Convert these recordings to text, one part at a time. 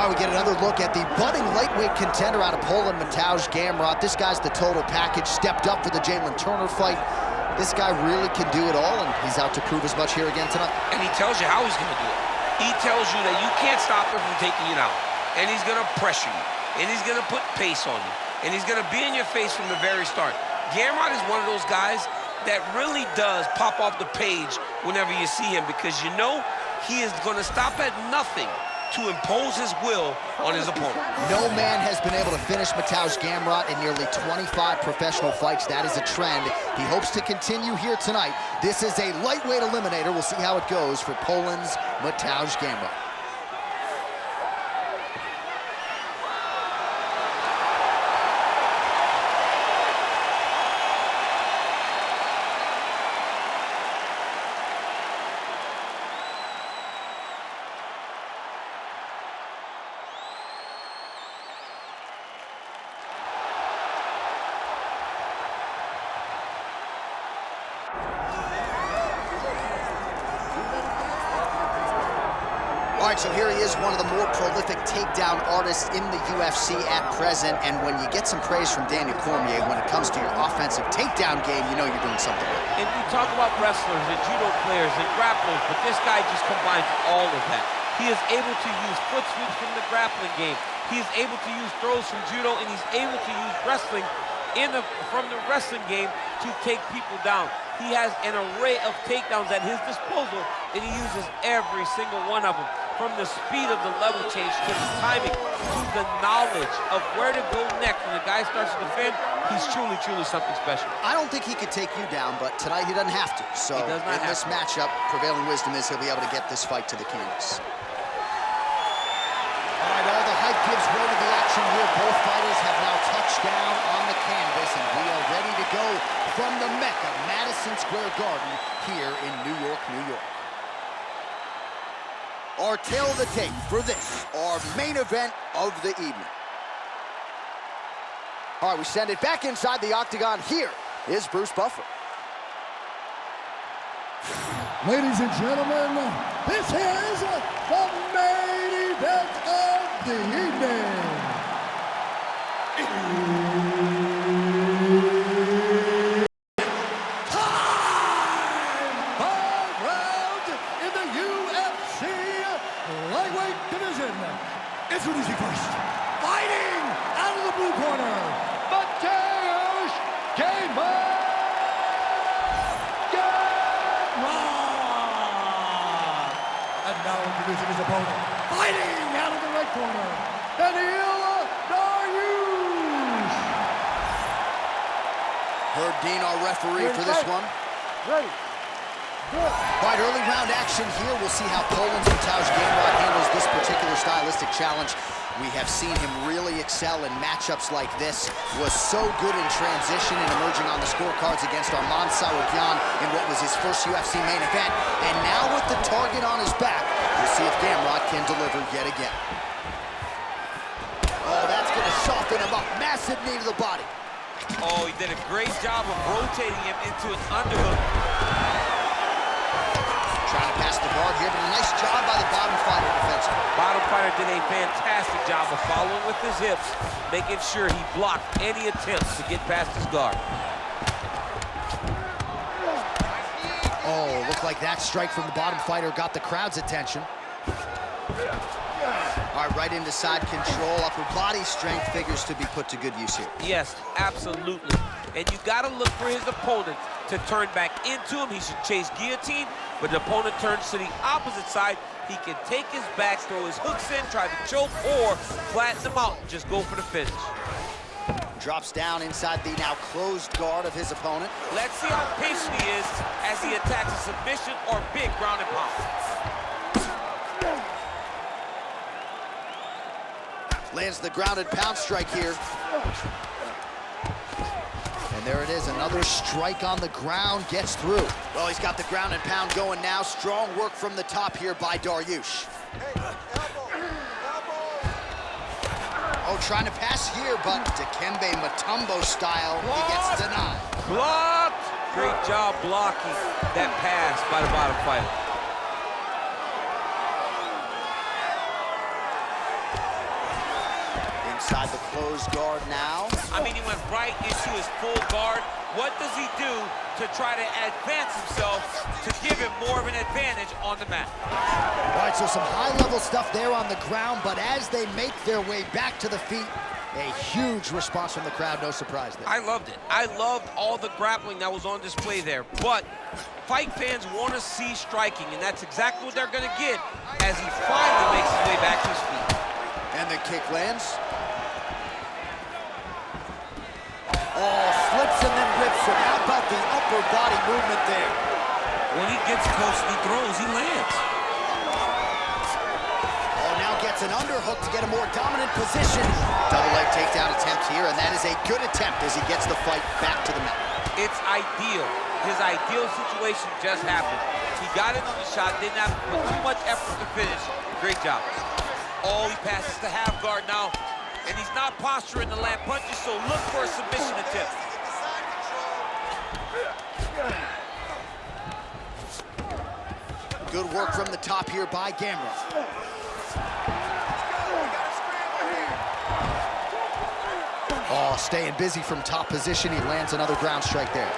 All right, we get another look at the budding lightweight contender out of Poland, Mateusz Gamrot. This guy's the total package, stepped up for the Jalen Turner fight. This guy really can do it all, and he's out to prove as much here again tonight. And he tells you how he's gonna do it. He tells you that you can't stop him from taking you down. And he's gonna pressure you. And he's gonna put pace on you. And he's gonna be in your face from the very start. Gamrot is one of those guys that really does pop off the page whenever you see him, because you know he is gonna stop at nothing to impose his will on his opponent. No man has been able to finish Mateusz Gamrot in nearly 25 professional fights. That is a trend. He hopes to continue here tonight. This is a lightweight eliminator. We'll see how it goes for Poland's Mateusz Gamrot. All right, so here he is, one of the more prolific takedown artists in the UFC at present. And when you get some praise from Daniel Cormier when it comes to your offensive takedown game, you know you're doing something right. And we talk about wrestlers and judo players and grapplers, but this guy just combines all of that. He is able to use foot sweeps from the grappling game. He is able to use throws from judo, and he's able to use wrestling from the wrestling game to take people down. He has an array of takedowns at his disposal, and he uses every single one of them. From the speed of the level change to the timing to the knowledge of where to go next when the guy starts to defend, he's truly, truly something special. I don't think he could take you down, but tonight he doesn't have to. So in this matchup, prevailing wisdom is he'll be able to get this fight to the canvas. All right, all the hype gives way to the action here. Both fighters have now touched down on the canvas, and we are ready to go from the Mecca, Madison Square Garden, here in New York, New York. Our tail of the tape for this, our main event of the evening. All right, we send it back inside the octagon. Here is Bruce Buffer. Ladies and gentlemen, this is the main event of the evening. Lightweight division. Introducing first, fighting out of the blue corner, Mateusz Gamrot. And now introducing his opponent, fighting out of the red corner, Beneil Dariush. Herb Dean, our referee for this one. Ready. All right, early round action here. We'll see how Poland's Mateusz Gamrot handles this particular stylistic challenge. We have seen him really excel in matchups like this. Was so good in transition and emerging on the scorecards against Arman Tsarukyan in what was his first UFC main event. And now with the target on his back, we'll see if Gamrot can deliver yet again. Oh, that's going to soften him up. Massive knee to the body. Oh, he did a great job of rotating him into an underhook. Trying to pass the guard here, but a nice job by the bottom fighter defensively. Bottom fighter did a fantastic job of following with his hips, making sure he blocked any attempts to get past his guard. Oh, looked like that strike from the bottom fighter got the crowd's attention. All right, right into side control. Upper body strength figures to be put to good use here. Yes, absolutely. And you got to look for his opponent to turn back into him. He should chase guillotine, but the opponent turns to the opposite side. He can take his back, throw his hooks in, try to choke, or flatten him out and just go for the finish. Drops down inside the now closed guard of his opponent. Let's see how patient he is as he attacks a submission or big ground and pound. Lands the grounded pound strike here. And there it is, another strike on the ground, gets through. Well, he's got the ground and pound going now. Strong work from the top here by Dariush. Oh, trying to pass here, but Dikembe Mutombo style, he gets denied. Blocked! Great job blocking that pass by the bottom fighter. closed guard now. I mean, he went right into his full guard. What does he do to try to advance himself to give him more of an advantage on the mat? All right, so some high-level stuff there on the ground, but as they make their way back to the feet, a huge response from the crowd, no surprise there. I loved it. I loved all the grappling that was on display there, but fight fans want to see striking, and that's exactly what they're going to get as he finally makes his way back to his feet. And the kick lands. Oh, slips and then rips him. How about the upper body movement there? When he gets close and he throws, he lands. Oh, now gets an underhook to get a more dominant position. Double leg takedown attempt here, and that is a good attempt as he gets the fight back to the mat. It's ideal. His ideal situation just happened. He got into the shot, didn't have to put too much effort to finish. Great job. Oh, he passes to half guard now, and he's not posturing to land punches, so look for a submission attempt. Good work from the top here by Gamrot. Oh, staying busy from top position. He lands another ground strike there.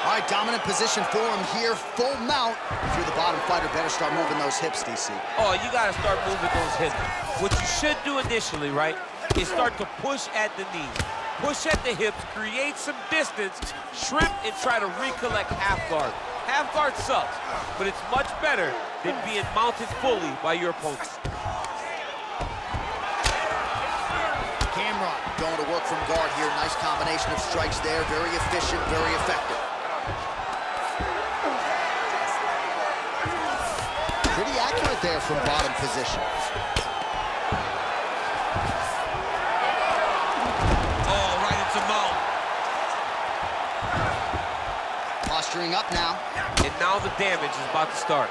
All right, dominant position for him here, full mount. If you're the bottom fighter, better start moving those hips, DC. Oh, you gotta start moving those hips. What you should do initially, right, is start to push at the knees. Push at the hips, create some distance, shrimp, and try to recollect half guard. Half guard sucks, but it's much better than being mounted fully by your opponent. Gamrot going to work from guard here. Nice combination of strikes there. Very efficient, very effective. Pretty accurate there from bottom position. Oh, right into mount. Posturing up now. And now the damage is about to start.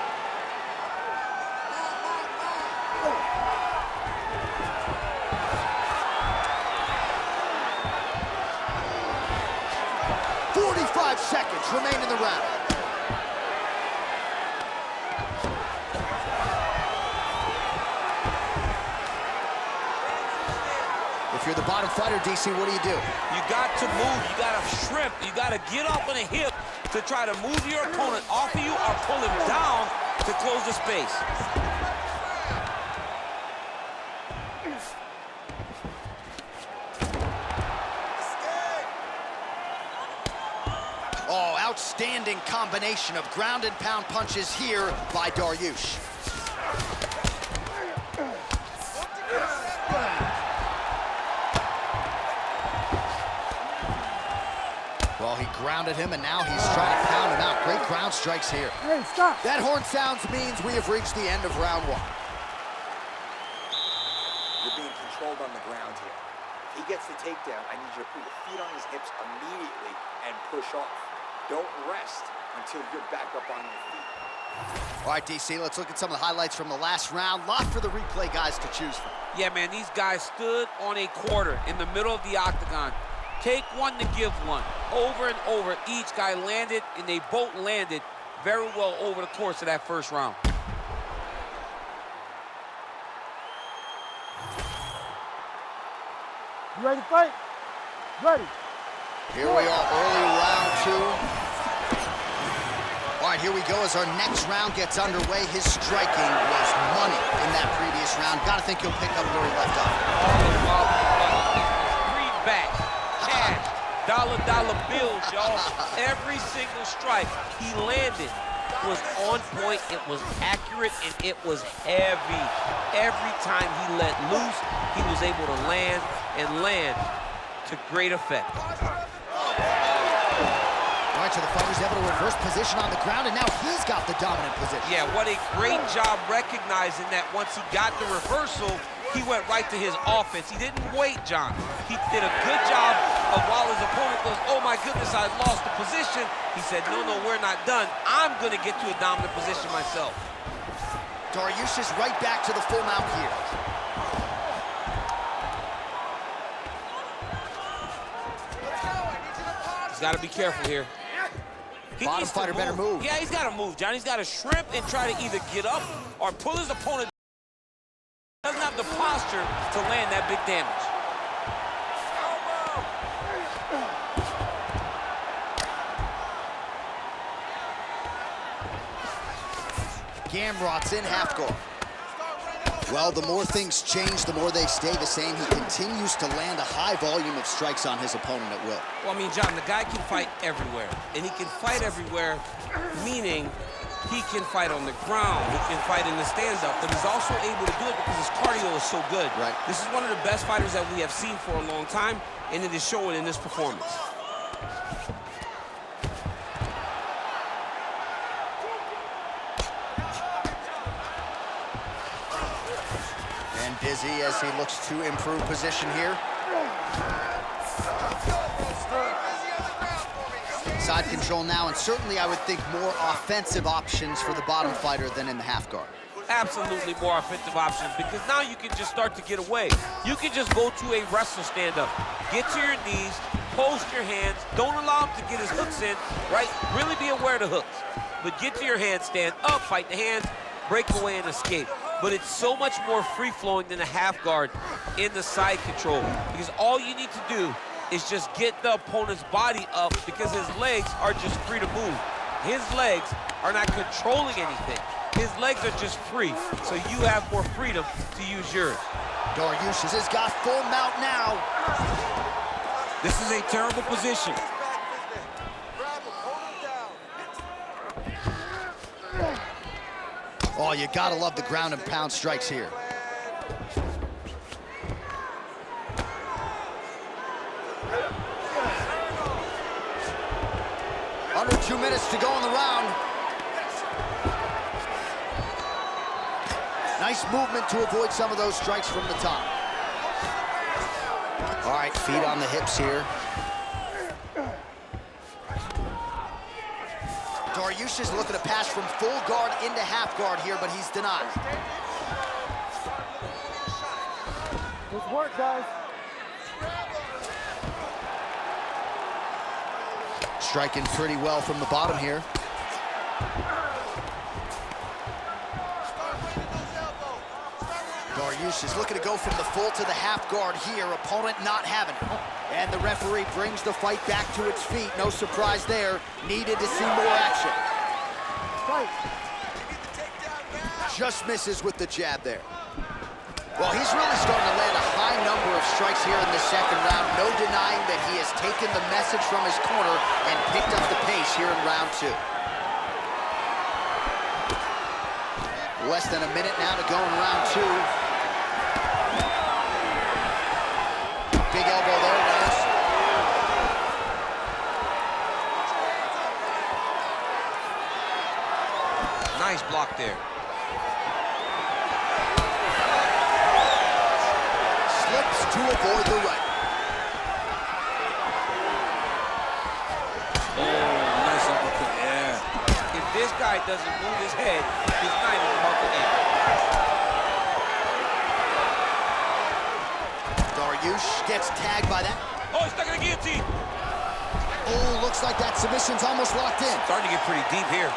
Seconds remain in the round. If you're the bottom fighter, DC, what do? You got to move, you got to shrimp, you got to get up on a hip to try to move your opponent off of you or pull him down to close the space. Oh, outstanding combination of ground and pound punches here by Dariush. Well, he grounded him, and now he's trying to pound him out. Great ground strikes here. Hey, stop. That horn sounds means we have reached the end of round one. You're being controlled on the ground here. If he gets the takedown, I need you to put your feet on his hips immediately and push off. Don't rest until you're back up on your feet. All right, DC, let's look at some of the highlights from the last round. Lot for the replay guys to choose from. Yeah, man, these guys stood on a quarter in the middle of the octagon. Take one to give one. Over and over, each guy landed, and they both landed very well over the course of that first round. You ready to fight? Ready. Here we are, early round two. All right, here we go as our next round gets underway. His striking was money in that previous round. Gotta think he'll pick up where he left off. Greenback, cash, dollar bills, y'all. Every single strike he landed was on point, it was accurate, and it was heavy. Every time he let loose, he was able to land to great effect. All right, so the fighter's able to reverse position on the ground, and now he's got the dominant position. Yeah, what a great job recognizing that once he got the reversal, he went right to his offense. He didn't wait, John. He did a good job of while his opponent goes, oh my goodness, I lost the position. He said, no, we're not done. I'm gonna get to a dominant position myself. Dariush is right back to the full mount here. He's gotta be careful here. Bottom fighter better move. Yeah, he's gotta move, John. He's gotta shrimp and try to either get up or pull his opponent. Doesn't have posture to land that big damage. Gamrot's in half guard. Well, the more things change, the more they stay the same. He continues to land a high volume of strikes on his opponent at will. Well, I mean, John, the guy can fight everywhere. And he can fight everywhere, meaning he can fight on the ground, he can fight in the stand-up, but he's also able to do it because his cardio is so good. Right. This is one of the best fighters that we have seen for a long time, and it is showing in this performance. And dizzy as he looks to improve position here. Side control now, and certainly I would think more offensive options for the bottom fighter than in the half guard. Absolutely more offensive options, because now you can just start to get away. You can just go to a wrestler stand-up. Get to your knees, post your hands, don't allow him to get his hooks in, right? Really be aware of the hooks. But get to your hands, stand up, fight the hands, break away and escape. But it's so much more free-flowing than a half guard in the side control, because all you need to do is just get the opponent's body up, because his legs are just free to move. His legs are not controlling anything. His legs are just free, so you have more freedom to use yours. Dariush has got full mount now. This is a terrible position. Oh, you gotta love the ground and pound strikes here. Under 2 minutes to go in the round. Nice movement to avoid some of those strikes from the top. All right, feet on the hips here. Dariush is looking to pass from full guard into half guard here, but he's denied. Good work, guys. Striking pretty well from the bottom here. Dariush is looking to go from the full to the half guard here. Opponent not having it. And the referee brings the fight back to its feet. No surprise there. Needed to see more action. Fight. Just misses with the jab there. Well, he's really starting to land a high number of strikes here in the second round. No denying that he has taken the message from his corner and picked up the pace here in round 2. Less than a minute now to go in round 2. Big elbow there, guys. Nice block there. Slips to avoid the right. Oh, nice uppercut, yeah. If this guy doesn't move his head, he's not even about to end. Dariush gets tagged by that. Oh, he's stuck in the guillotine. Oh, looks like that submission's almost locked in. Starting to get pretty deep here.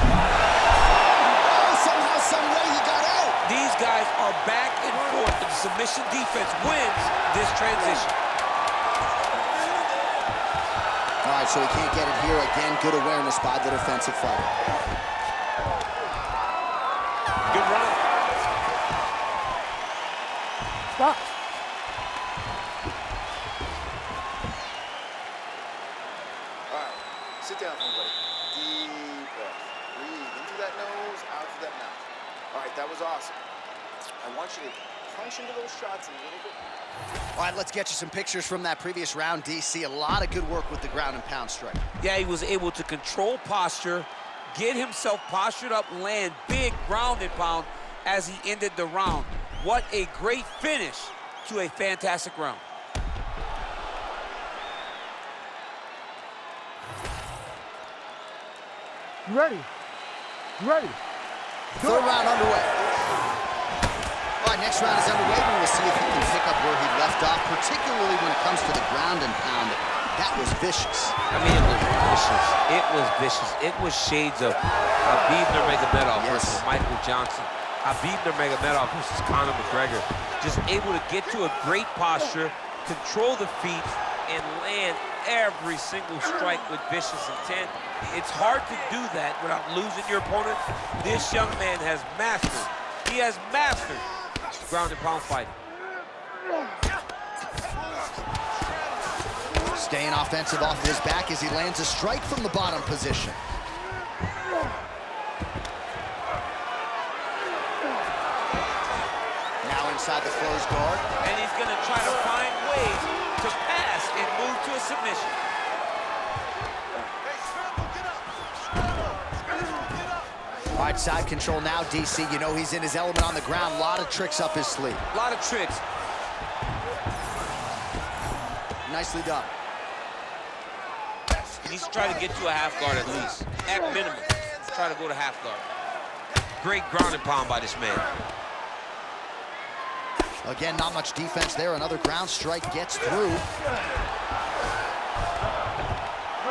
Oh, somehow, some way he got out. These guys are back and forth, and the submission defense wins this transition. All right, so he can't get it here. Again, good awareness by the defensive fighter. Good run. Stop. All right, sit down, everybody. Deep breath. Breathe into that nose, out through that mouth. All right, that was awesome. I want you to punch into those shots a little bit. All right, let's get you some pictures from that previous round, DC. A lot of good work with the ground and pound strike. Yeah, he was able to control posture, get himself postured up, land big ground and pound as he ended the round. What a great finish to a fantastic round. You ready? You ready? Third round underway. All right, next round is underway. We will see if he can pick up where he left off, particularly when it comes to the ground and pound. That was vicious. I mean, it was vicious. It was vicious. It was shades of Khabib Nurmagomedov versus Michael Johnson. Khabib Nurmagomedov versus Conor McGregor. Just able to get to a great posture, control the feet, and land every single strike with vicious intent. It's hard to do that without losing your opponent. This young man has mastered, he has mastered ground and pound fighting. Staying offensive off his back as he lands a strike from the bottom position. Now inside the closed guard. And he's gonna try to find ways to pass and move to a submission. All right, side control now, DC. You know he's in his element on the ground. A lot of tricks up his sleeve. A lot of tricks. Nicely done. He needs to try to get to a half guard at least. At minimum, try to go to half guard. Great ground and pound by this man. Again, not much defense there. Another ground strike gets through.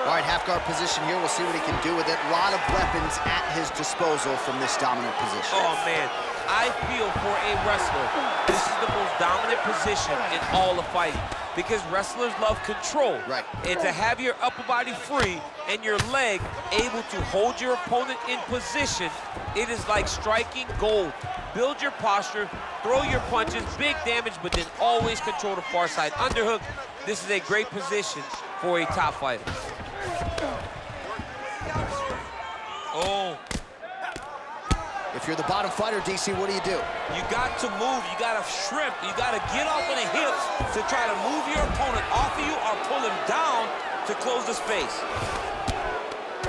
All right, half guard position here. We'll see what he can do with it. A lot of weapons at his disposal from this dominant position. Oh, man. I feel for a wrestler, this is the most dominant position in all of fighting because wrestlers love control. Right. And to have your upper body free and your leg able to hold your opponent in position, it is like striking gold. Build your posture, throw your punches, big damage, but then always control the far side underhook. This is a great position for a top fighter. Oh. If you're the bottom fighter, DC, what do? You got to move, you got to shrimp, you got to get off of the hips to try to move your opponent off of you or pull him down to close the space.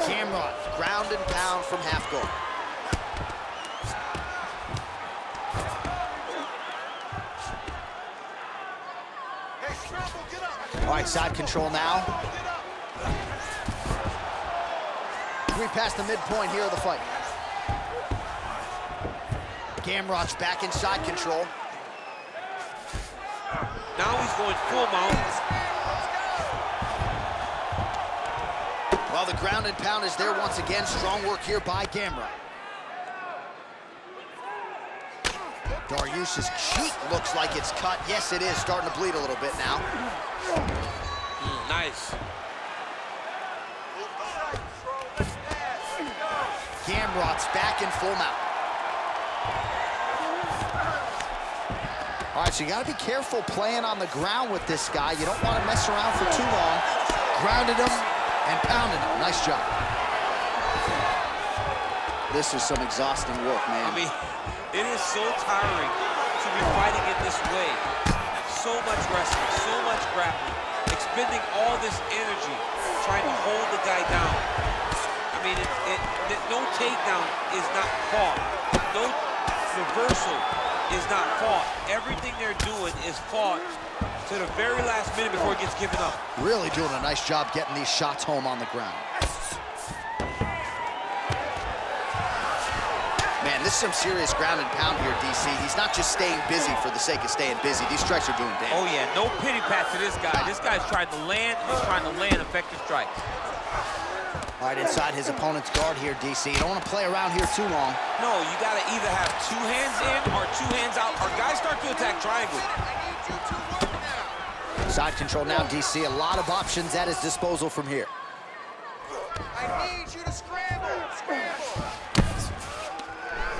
Gamrot, ground and pound from half guard. All right, side control now. We past the midpoint here of the fight. Gamrot's back in side control. Now he's going full mount. Well, the ground and pound is there once again. Strong work here by Gamrot. Dariush's cheek looks like it's cut. Yes, it is. Starting to bleed a little bit now. Nice. Gamrot's back in full mount. All right, so you got to be careful playing on the ground with this guy. You don't want to mess around for too long. Grounded him and pounded him. Nice job. This is some exhausting work, man. I mean, it is so tiring to be fighting it this way. So much wrestling, so much grappling, expending all this energy trying to hold the guy down. I mean, no takedown is not fought. No reversal is not fought. Everything they're doing is fought to the very last minute before it gets given up. Really doing a nice job getting these shots home on the ground. Man, this is some serious ground and pound here, DC. He's not just staying busy for the sake of staying busy. These strikes are doing damage. Oh, yeah, no pity pat to this guy. This guy's trying to land, he's trying to land effective strikes. All right, inside his opponent's guard here, DC. You don't want to play around here too long. No, you got to either have two hands in or two hands out, or guys start to attack triangle. Side control now, DC. A lot of options at his disposal from here. I need you to scramble, scramble.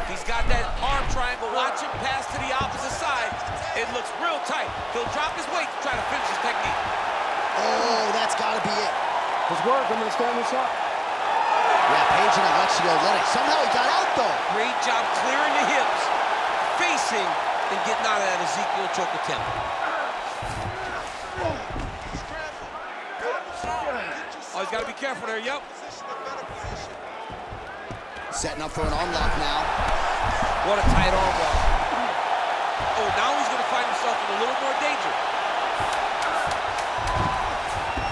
He's got that arm triangle. Watch him pass to the opposite side. It looks real tight. He'll drop his weight to try to finish his technique. Oh, that's got to be it. His work, I'm going to stand this up. Yeah, Page and Alexio Lennox. Somehow he got out, though. Great job clearing the hips, facing, and getting out of that Ezekiel choke attempt. Oh, he's got to be careful there, yep. Setting up for an unlock now. What a tight arm lock. Oh, now he's going to find himself in a little more danger.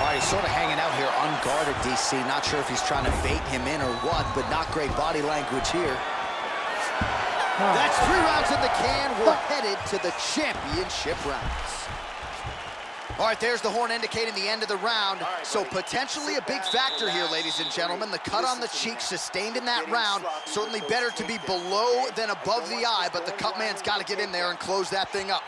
All right, he's sort of hanging out here unguarded, DC. Not sure if he's trying to bait him in or what, but not great body language here. That's 3 rounds in the can. We're headed to the championship rounds. All right, there's the horn indicating the end of the round. So potentially a big factor here, ladies and gentlemen. The cut on the cheek sustained in that round. Certainly better to be below than above the eye, but the cut man's got to get in there and close that thing up.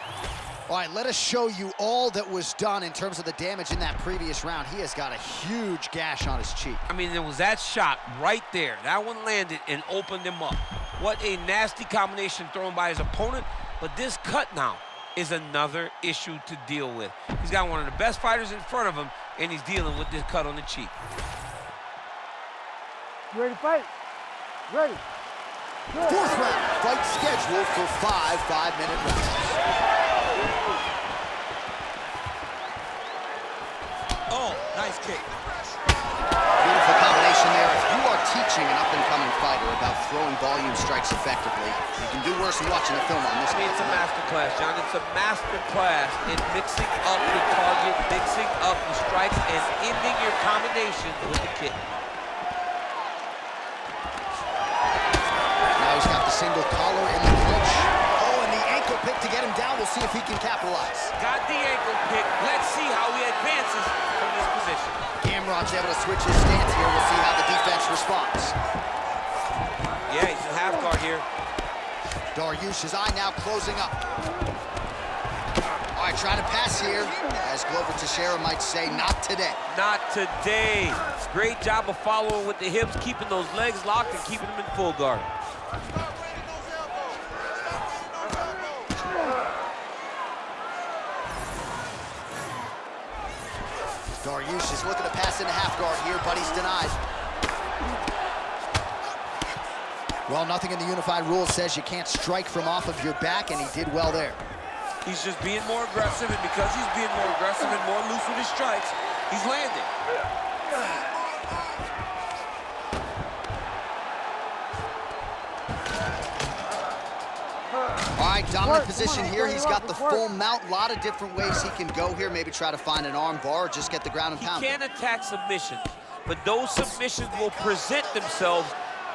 All right, let us show you all that was done in terms of the damage in that previous round. He has got a huge gash on his cheek. I mean, there was that shot right there. That one landed and opened him up. What a nasty combination thrown by his opponent, but this cut now is another issue to deal with. He's got one of the best fighters in front of him, and he's dealing with this cut on the cheek. You ready to fight? Ready. Fourth round, fight scheduled for 5 5-minute rounds. Oh, nice kick. Beautiful combination there. If you are teaching an up-and-coming fighter about throwing volume strikes effectively, you can do worse than watching a film on this. I mean, it's a master class, John. It's a master class in mixing up the target, mixing up the strikes, and ending your combination with the kick. Now he's got the single collar in the clinch. Oh, and the ankle pick to get him down. We'll see if he can capitalize. Got the ankle pick. Let's see how he advances from this position. Gamrot's able to switch his stance here. We'll see how the defense responds. Yeah, he's in half guard here. Dariush's eye now closing up. All right, trying to pass here. As Glover Teixeira might say, not today. Not today. Great job of following with the hips, keeping those legs locked and keeping them in full guard. Dariush is looking to pass into half guard here, but he's denied. Well, nothing in the unified rules says you can't strike from off of your back, and he did well there. He's just being more aggressive, and because he's being more aggressive and more loose with his strikes, he's landing. All right, dominant position here. He's got the full mount. A lot of different ways he can go here. Maybe try to find an arm bar or just get the ground and pound. He can attack submissions, but those submissions will present themselves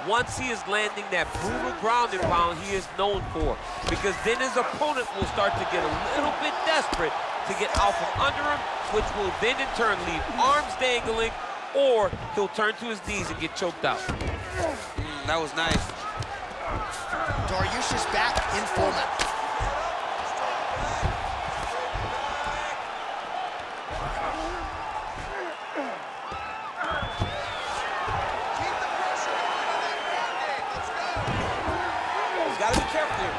once he is landing that brutal ground and pound he is known for. Because then his opponent will start to get a little bit desperate to get out from under him, which will then in turn leave arms dangling, or he'll turn to his knees and get choked out. That was nice. Dariush is back in full mount. He's got to be careful here.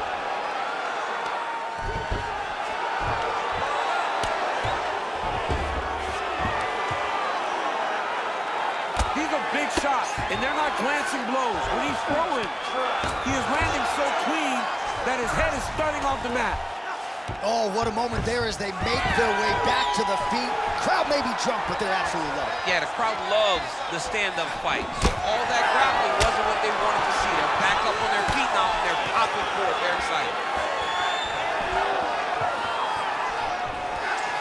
He's a big shot, and they're not glancing blows. When he's throwing, he is landing so clean that his head is starting off the mat. Oh, what a moment there as they make their way back to the feet. Crowd may be drunk, but they're absolutely loving it. Yeah, the crowd loves the stand-up fight. So all that grappling wasn't what they wanted to see. They're back up on their feet now, and they're popping for it. They're excited.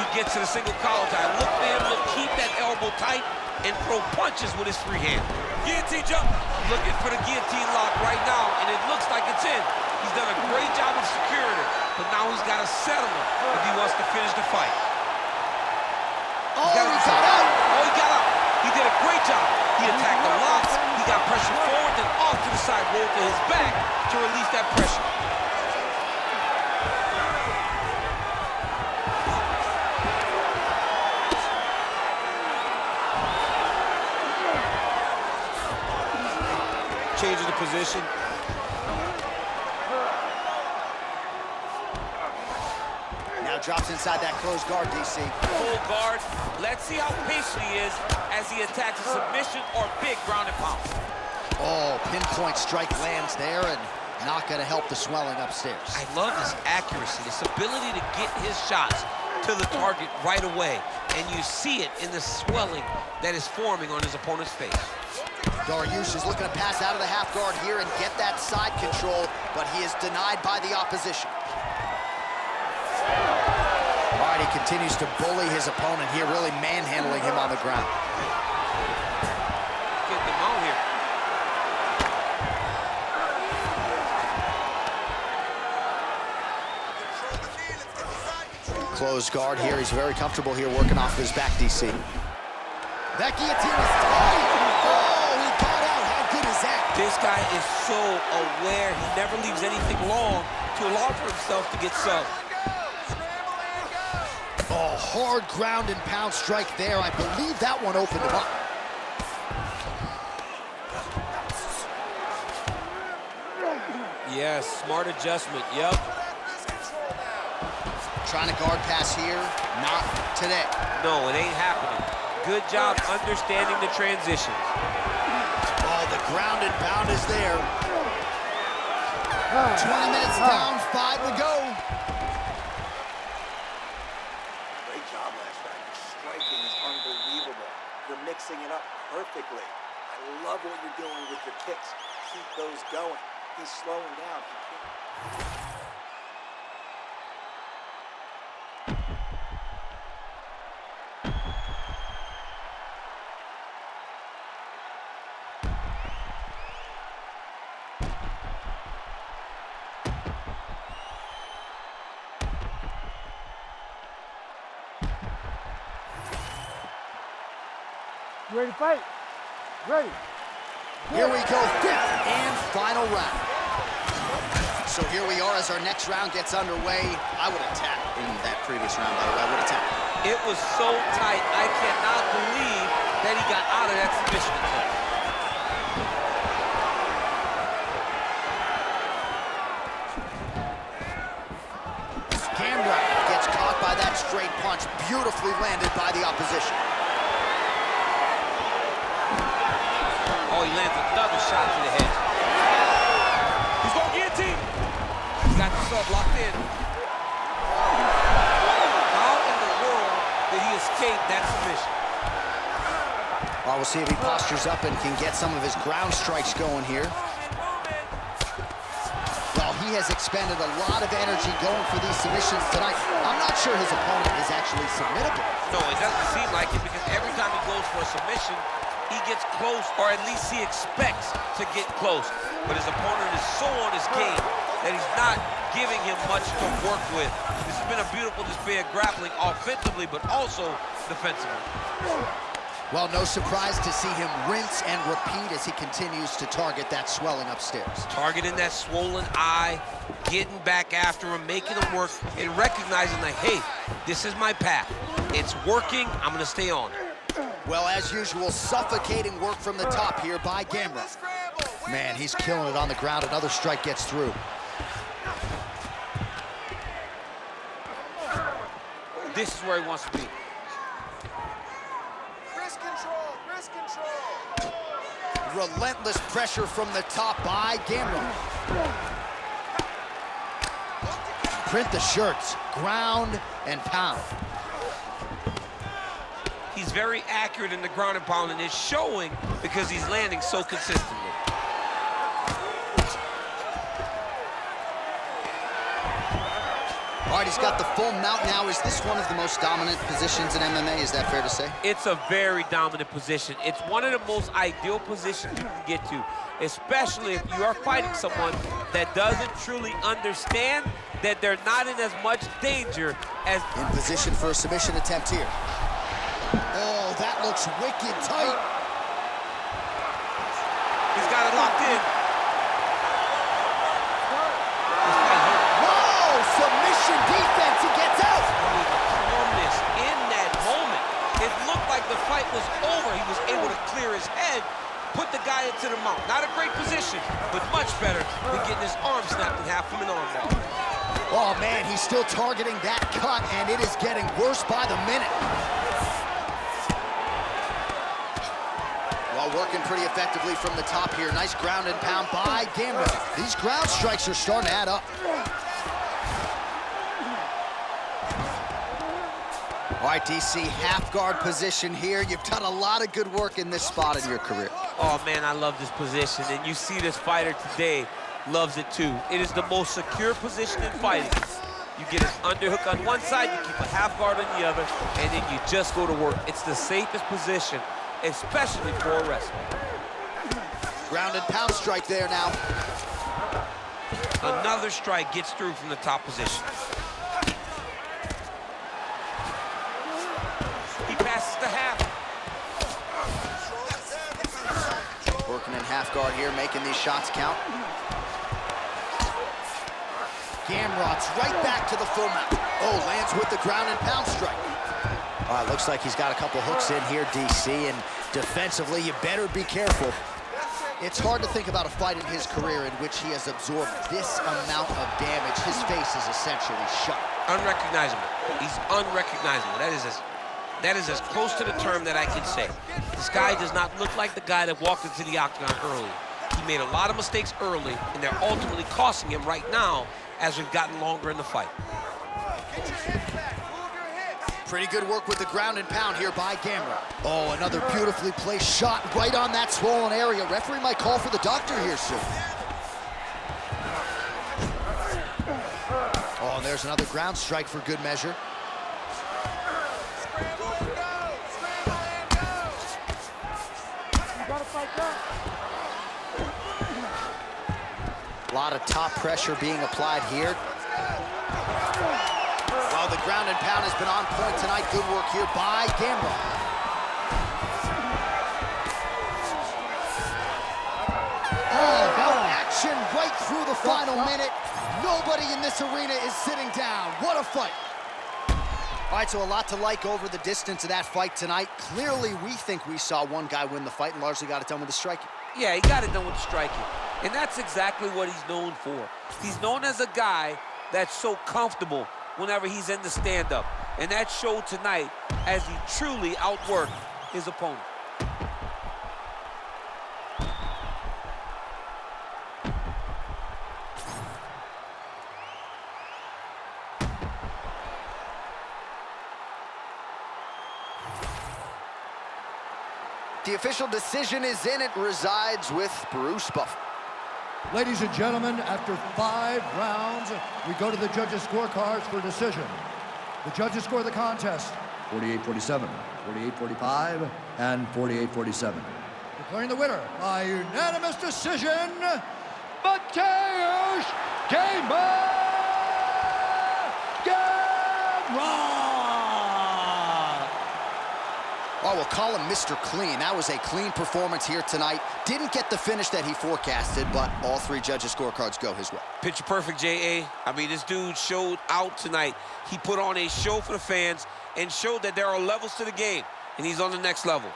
He gets to the single collar tie. Look for him to keep that elbow tight and throw punches with his free hand. Guillotine jump. Looking for the guillotine lock right now, and it looks like it's in. He's done a great job of securing it, but now he's got to settle it if he wants to finish the fight. Oh, he got out. Oh, he got out. He did a great job. He attacked the locks. He got pressure forward, then off to the side, rolled to his back to release that pressure. Changes the position. Now drops inside that closed guard, DC. Full guard. Let's see how patient he is as he attacks a submission or big ground and pound. Oh, pinpoint strike lands there and not going to help the swelling upstairs. I love his accuracy, his ability to get his shots to the target right away. And you see it in the swelling that is forming on his opponent's face. Dariush is looking to pass out of the half guard here and get that side control, but he is denied by the opposition. All right, he continues to bully his opponent here, really manhandling him on the ground. Get them out here. Closed guard here. He's very comfortable here working off his back, DC. That guillotine is tight. Oh, he got out. How good is that? This guy is so aware. He never leaves anything long to allow for himself to get subbed. Oh, hard ground and pound strike there. I believe that one opened him up. Yes, smart adjustment, yep. Trying to guard pass here. Not today. No, it ain't happening. Good job understanding the transition. Oh, the ground and pound is there. 20 minutes down, 5 to go. Great job last night. Your striking is unbelievable. You're mixing it up perfectly. I love what you're doing with your kicks. Keep those going. He's slowing down. He can't. You ready to fight? Ready. Here we go, 5th and final round. So here we are as our next round gets underway. I would have tapped in that previous round, by the way. I would have tapped. It was so tight, I cannot believe that he got out of that submission attempt. Gamrot gets caught by that straight punch, beautifully landed by the opposition. Oh, he lands another shot to the head. He's going guillotine. He's got the sub locked in. How in the world did he escape that submission? Well, we'll see if he postures up and can get some of his ground strikes going here. Well, he has expended a lot of energy going for these submissions tonight. I'm not sure his opponent is actually submittable. No, it doesn't seem like it because every time he goes for a submission, he gets close, or at least he expects to get close. But his opponent is so on his game that he's not giving him much to work with. This has been a beautiful display of grappling offensively, but also defensively. Well, no surprise to see him rinse and repeat as he continues to target that swelling upstairs. Targeting that swollen eye, getting back after him, making him work, and recognizing that, hey, this is my path. It's working, I'm gonna stay on it. Well, as usual, suffocating work from the top here by Gamrot. Man, he's killing it on the ground. Another strike gets through. This is where he wants to be. Wrist control. Wrist control. Relentless pressure from the top by Gamrot. Print the shirts, ground and pound. He's very accurate in the ground and pound, and it's showing because he's landing so consistently. All right, he's got the full mount now. Is this one of the most dominant positions in MMA? Is that fair to say? It's a very dominant position. It's one of the most ideal positions you can get to, especially if you are fighting someone that doesn't truly understand that they're not in as much danger as... In position for a submission attempt here. Oh, that looks wicked tight. He's got it locked in. Whoa, submission defense, he gets out. Calmness in that moment. It looked like the fight was over. He was able to clear his head, put the guy into the mount. Not a great position, but much better than getting his arm snapped in half from an arm bar. Oh man, he's still targeting that cut, and it is getting worse by the minute. Well, working pretty effectively from the top here. Nice ground and pound by Gamrot. These ground strikes are starting to add up. All right, DC, half guard position here. You've done a lot of good work in this spot in your career. Oh man, I love this position, and you see this fighter today loves it too. It is the most secure position in fighting. You get an underhook on one side, you keep a half guard on the other, and then you just go to work. It's the safest position, especially for a wrestler. Ground and pound strike there now. Another strike gets through from the top position. half guard here, making these shots count. Gamrot's right back to the full mount. Oh, lands with the ground and pound strike. All right, looks like he's got a couple hooks in here, DC, and defensively, you better be careful. It's hard to think about a fight in his career in which he has absorbed this amount of damage. His face is essentially shut. Unrecognizable. He's unrecognizable. That is as close to the term that I can say. This guy does not look like the guy that walked into the octagon early. He made a lot of mistakes early, and they're ultimately costing him right now as we've gotten longer in the fight. Pretty good work with the ground and pound here by Gamrot. Oh, another beautifully placed shot right on that swollen area. Referee might call for the doctor here soon. Oh, and there's another ground strike for good measure. A lot of top pressure being applied here. Well, the ground and pound has been on point tonight. Good work here by Gamrot. Oh, about action right through the final minute. Nobody in this arena is sitting down. What a fight. All right, so a lot to like over the distance of that fight tonight. Clearly, we think we saw one guy win the fight and largely got it done with the striking. Yeah, he got it done with the striking. And that's exactly what he's known for. He's known as a guy that's so comfortable whenever he's in the stand-up. And that showed tonight as he truly outworked his opponent. The official decision is in. It resides with Bruce Buffer. Ladies and gentlemen, after 5 rounds, we go to the judges' scorecards for decision. The judges score the contest 48-47, 48-45, and 48-47. Declaring the winner by unanimous decision, Mateusz Gamrot! Oh, we'll call him Mr. Clean. That was a clean performance here tonight. Didn't get the finish that he forecasted, but all 3 judges' scorecards go his way. Picture perfect, J.A. I mean, this dude showed out tonight. He put on a show for the fans and showed that there are levels to the game, and he's on the next level.